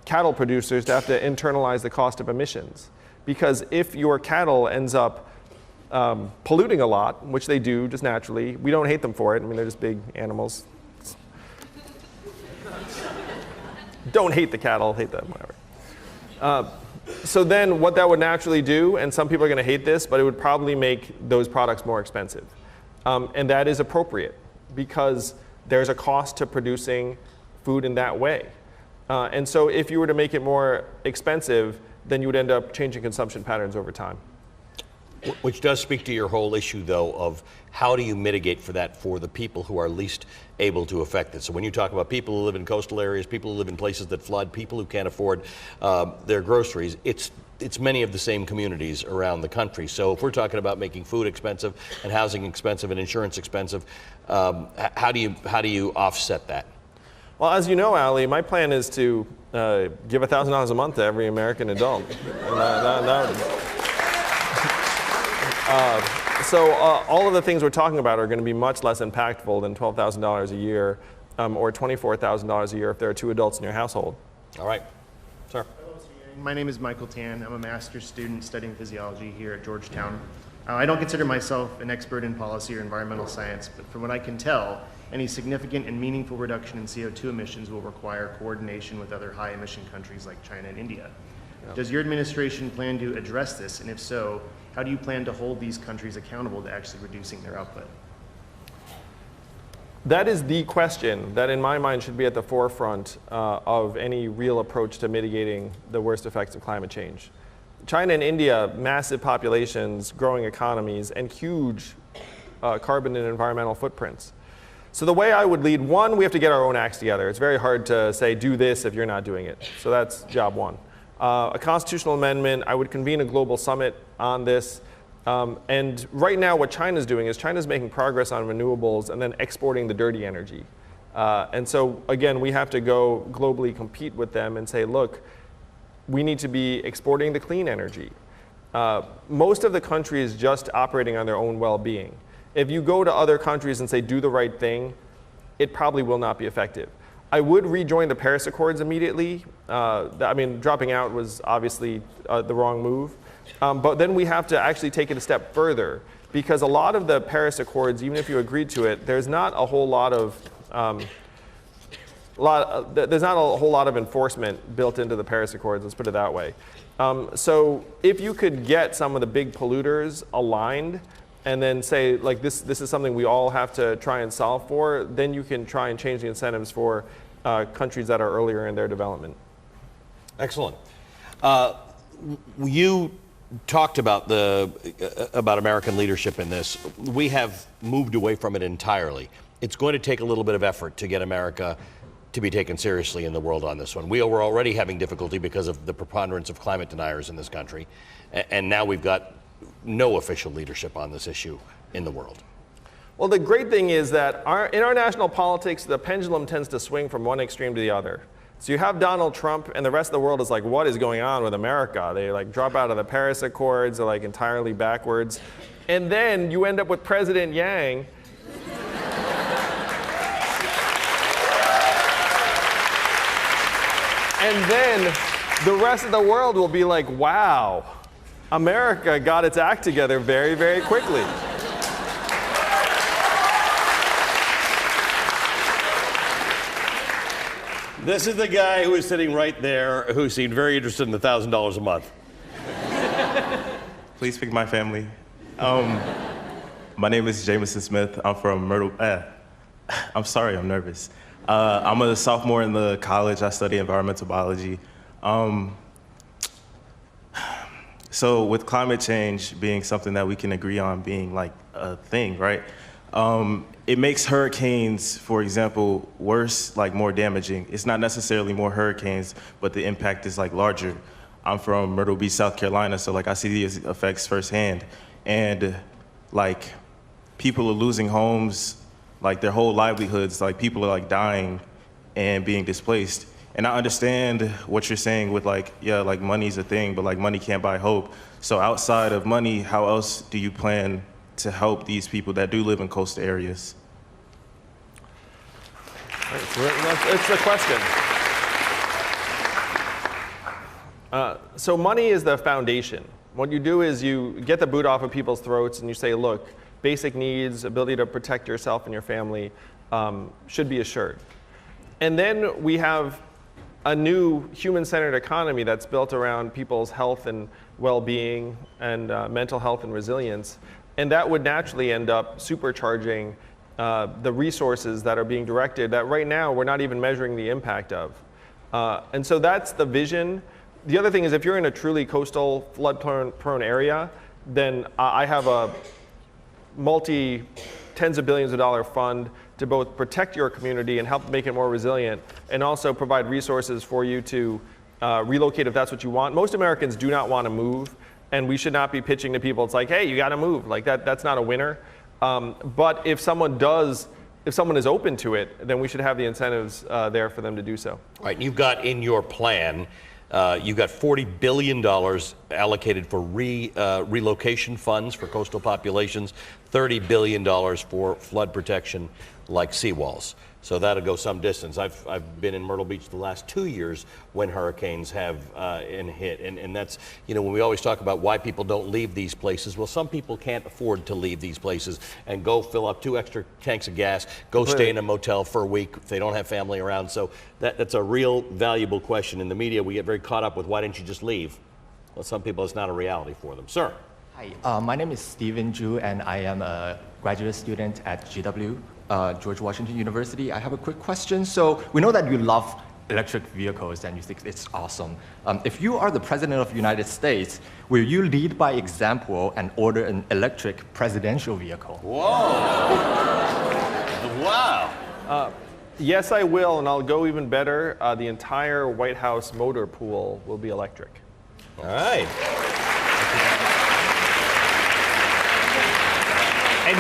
cattle producers to have to internalize the cost of emissions. Because if your cattle ends up polluting a lot, which they do just naturally, we don't hate them for it. I mean, they're just big animals. Don't hate the cattle, hate them, whatever. So then what that would naturally do, and some people are going to hate this, but it would probably make those products more expensive. And that is appropriate, because there's a cost to producing food in that way. And so if you were to make it more expensive, then you would end up changing consumption patterns over time. Which does speak to your whole issue, though, of how do you mitigate for that for the people who are least able to affect it. So when you talk about people who live in coastal areas, people who live in places that flood, people who can't afford their groceries, it's many of the same communities around the country. So if we're talking about making food expensive and housing expensive and insurance expensive, how do you offset that? Well, as you know, Ali, my plan is to give $1,000 a month to every American adult. So all of the things we're talking about are going to be much less impactful than $12,000 a year or $24,000 a year if there are 2 adults in your household. All right. Sir. My name is Michael Tan. I'm a master's student studying physiology here at Georgetown. I don't consider myself an expert in policy or environmental science, but from what I can tell, any significant and meaningful reduction in CO2 emissions will require coordination with other high emission countries like China and India. Does your administration plan to address this? And if so, how do you plan to hold these countries accountable to actually reducing their output? That is the question that in my mind should be at the forefront of any real approach to mitigating the worst effects of climate change. China and India, massive populations, growing economies, and huge carbon and environmental footprints. So the way I would lead, one, we have to get our own acts together. It's very hard to say, do this if you're not doing it. So that's job one. A constitutional amendment, I would convene a global summit on this. And right now what China's doing is China's making progress on renewables and then exporting the dirty energy. And so again, we have to go globally compete with them and say, look, we need to be exporting the clean energy. Most of the country is just operating on their own well-being. If you go to other countries and say, do the right thing, it probably will not be effective. I would rejoin the Paris Accords immediately. I mean, dropping out was obviously the wrong move. But then we have to actually take it a step further, because a lot of the Paris Accords, even if you agreed to it, there's not a whole lot of enforcement built into the Paris Accords. Let's put it that way. So if you could get some of the big polluters aligned, and then say, like, this is something we all have to try and solve for, then you can try and change the incentives for countries that are earlier in their development. Excellent. You talked about American leadership in this. We have moved away from it entirely. It's going to take a little bit of effort to get America to be taken seriously in the world on this one. We were already having difficulty because of the preponderance of climate deniers in this country, and now we've got no official leadership on this issue in the world. Well, the great thing is that in our national politics, the pendulum tends to swing from one extreme to the other. So you have Donald Trump, and the rest of the world is like, what is going on with America? They like drop out of the Paris Accords, they're like entirely backwards. And then you end up with President Yang. the rest of the world will be like, wow, America got its act together very, very quickly. This is the guy who is sitting right there who seemed very interested in the $1,000 a month. Please pick my family. My name is Jameson Smith. I'm from Myrtle. I'm sorry, I'm nervous. I'm a sophomore in the college. I study environmental biology. So with climate change being something that we can agree on being like a thing, right? It makes hurricanes, for example, worse, like more damaging. It's not necessarily more hurricanes, but the impact is like larger. I'm from Myrtle Beach, South Carolina, so like I see these effects firsthand. And like people are losing homes, like their whole livelihoods, like people are like dying and being displaced. And I understand what you're saying with like, yeah, like money's a thing, but like money can't buy hope. So outside of money, how else do you plan to help these people that do live in coastal areas? It's the question. So money is the foundation. What you do is you get the boot off of people's throats and you say, look, basic needs, ability to protect yourself and your family should be assured. And then we have a new human-centered economy that's built around people's health and well-being and mental health and resilience. And that would naturally end up supercharging the resources that are being directed that right now we're not even measuring the impact of. And so that's the vision. The other thing is if you're in a truly coastal flood-prone area, then I have a multi-tens of billions of dollar fund to both protect your community and help make it more resilient, and also provide resources for you to relocate if that's what you want. Most Americans do not want to move, and we should not be pitching to people, it's like, hey, you got to move. Like that's not a winner. But if someone is open to it, then we should have the incentives there for them to do so. All right, you've got in your plan, you've got $40 billion allocated for relocation funds for coastal populations, $30 billion for flood protection like seawalls. So that'll go some distance. I've been in Myrtle Beach the last 2 years when hurricanes have hit. And that's, you know, when we always talk about why people don't leave these places, well, some people can't afford to leave these places and go fill up 2 extra tanks of gas, go stay in a motel for a week if they don't have family around. So that's a real valuable question. In the media, we get very caught up with why didn't you just leave? Well, some people, it's not a reality for them. Sir. Hi, my name is Stephen Zhu, and I am a graduate student at GW. George Washington University. I have a quick question. So we know that you love electric vehicles and you think it's awesome. If you are the president of the United States, will you lead by example and order an electric presidential vehicle? Whoa! Wow! Yes, I will, and I'll go even better. The entire White House motor pool will be electric. All right. And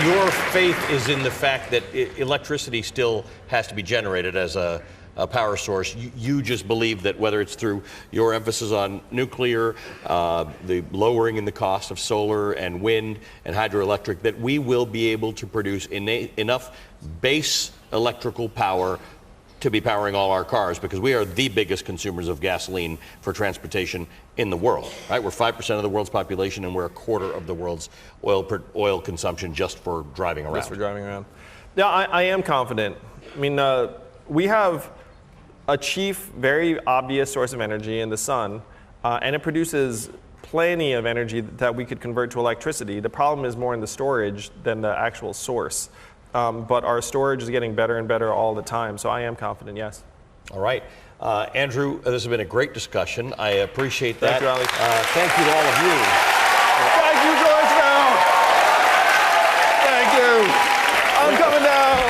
your faith is in the fact that electricity still has to be generated as a power source. You just believe that whether it's through your emphasis on nuclear, the lowering in the cost of solar and wind and hydroelectric, that we will be able to produce enough base electrical power to be powering all our cars, because we are the biggest consumers of gasoline for transportation in the world, right? We're 5% of the world's population, and we're a quarter of the world's oil consumption just for driving around. Just for driving around. Yeah, I am confident. I mean, we have a chief, very obvious source of energy in the sun, and it produces plenty of energy that we could convert to electricity. The problem is more in the storage than the actual source. But our storage is getting better and better all the time, so I am confident, yes. All right. Andrew, this has been a great discussion. I appreciate that. Thank you, Ali. Thank you to all of you. Thank you, Georgetown! Thank you! I'm coming down!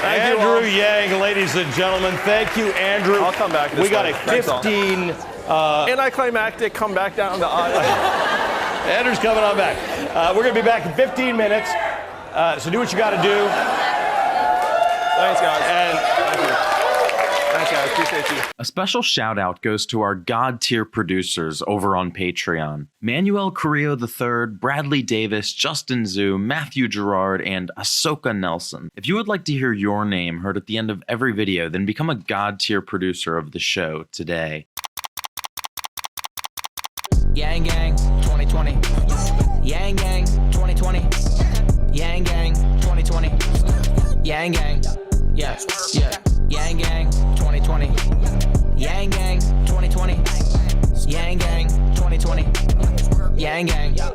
Thank Andrew Yang, ladies and gentlemen. Thank you, Andrew. I'll come back this We got way. a 15... anticlimactic, come back down the aisle. Andrew's coming on back. We're going to be back in 15 minutes. So do what you got to do. Thanks, guys. And thank you. Thanks, guys. Appreciate you. A special shout out goes to our God tier producers over on Patreon. Manuel Carrillo III, Bradley Davis, Justin Zhu, Matthew Gerard, and Ahsoka Nelson. If you would like to hear your name heard at the end of every video, then become a God tier producer of the show today. Yang Gang 2020. Yang Gang 2020. Yang Gang 2020. Yang Gang. Yeah, yeah. Yang Gang 2020. Yang Gang 2020. Yang Gang 2020. Yang Gang.